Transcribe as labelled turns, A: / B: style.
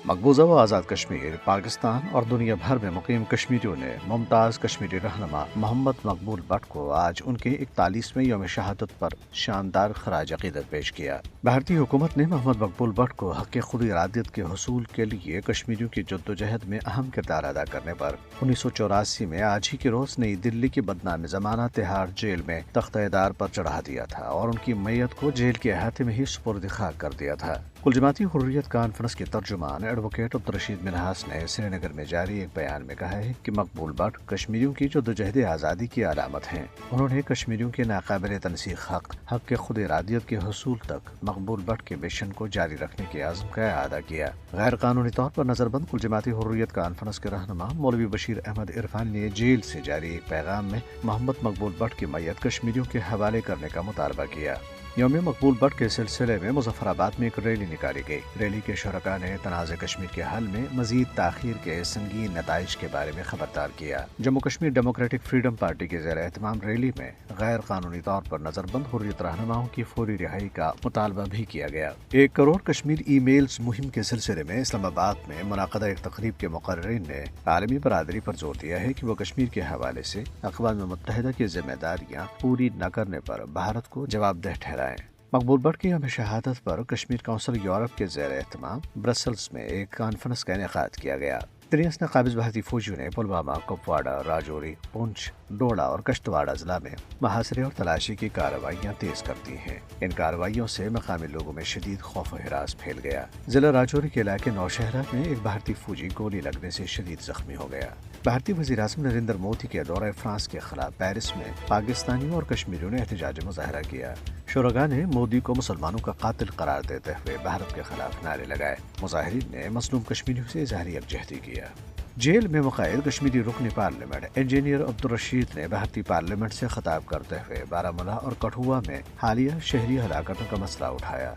A: مقبوضہ و آزاد کشمیر پاکستان اور دنیا بھر میں مقیم کشمیریوں نے ممتاز کشمیری رہنما محمد مقبول بٹ کو آج ان کے 41ویں یوم شہادت پر شاندار خراج عقیدت پیش کیا۔ بھارتی حکومت نے محمد مقبول بٹ کو حق خود ارادیت کے حصول کے لیے کشمیریوں کی جدوجہد میں اہم کردار ادا کرنے پر 1984 میں آج ہی کے روز نئی دلی کی بدنام زمانہ تہاڑ جیل میں تختہ دار پر چڑھا دیا تھا اور ان کی میت کو جیل کے احاطے میں ہی سپرد خاک کر دیا تھا۔ کل جماعتی حریت کانفرنس کے ترجمان ایڈوکیٹ عبدالرشید منہاس نے سری نگر میں جاری ایک بیان میں کہا ہے کہ مقبول بٹ کشمیریوں کی جدوجہد آزادی کی علامت ہیں۔ انہوں نے کشمیریوں کے ناقابل تنسیق حق کے خود ارادیت کے حصول تک مقبول بٹ کے مشن کو جاری رکھنے کے عزم کا اعادہ کیا۔ غیر قانونی طور پر نظر بند کل جماعتی حریت کانفرنس کے رہنما مولوی بشیر احمد عرفانی نے جیل سے جاری ایک پیغام میں محمد مقبول بٹ کی میت کشمیریوں کے حوالے کرنے کا مطالبہ کیا۔ یوم مقبول بٹ کے سلسلے میں مظفر آباد میں ایک ریلی نکالی گئی۔ ریلی کے شرکاء نے تنازع کشمیر کے حل میں مزید تاخیر کے سنگین نتائج کے بارے میں خبردار کیا۔ Jammu Kashmir democratic freedom party کے زیر اہتمام ریلی میں غیر قانونی طور پر نظر بند حریت رہنماؤں کی فوری رہائی کا مطالبہ بھی کیا گیا۔ 1 کروڑ کشمیر ای میلز مہم کے سلسلے میں اسلام آباد میں منعقدہ ایک تقریب کے مقررین نے عالمی برادری پر زور دیا ہے کہ وہ کشمیر کے حوالے سے اقوام متحدہ کی ذمہ داریاں پوری نہ کرنے پر بھارت کو جواب دہ ٹھہرائیں۔ مقبول بٹ کی یوم شہادت پر کشمیر کونسل یورپ کے زیر اہتمام برسلز میں ایک کانفرنس کا انعقاد کیا گیا۔ تریس قابض بھارتی فوجیوں نے پلوامہ، کپواڑہ، راجوری، پونچھ، ڈوڈا اور کشتواڑ اضلاع میں محاصرے اور تلاشی کی کارروائیاں تیز کر دی ہیں۔ ان کارروائیوں سے مقامی لوگوں میں شدید خوف و ہراس پھیل گیا۔ ضلع راجوری کے علاقے نوشہرہ میں ایک بھارتی فوجی گولی لگنے سے شدید زخمی ہو گیا۔ بھارتی وزیر اعظم نریندر مودی کے دورہ فرانس کے خلاف پیرس میں پاکستانیوں اور کشمیریوں نے احتجاجی مظاہرہ کیا۔ شرکاء نے مودی کو مسلمانوں کا قاتل قرار دیتے ہوئے بھارت کے خلاف نعرے لگائے۔ مظاہرین نے مظلوم کشمیریوں سے اظہار یکجہتی کیا۔ جیل میں مقید کشمیری رکن پارلیمنٹ انجینئر عبدالرشید نے بھارتی پارلیمنٹ سے خطاب کرتے ہوئے بارامولہ اور کٹھوعہ میں حالیہ شہری ہلاکتوں کا مسئلہ اٹھایا۔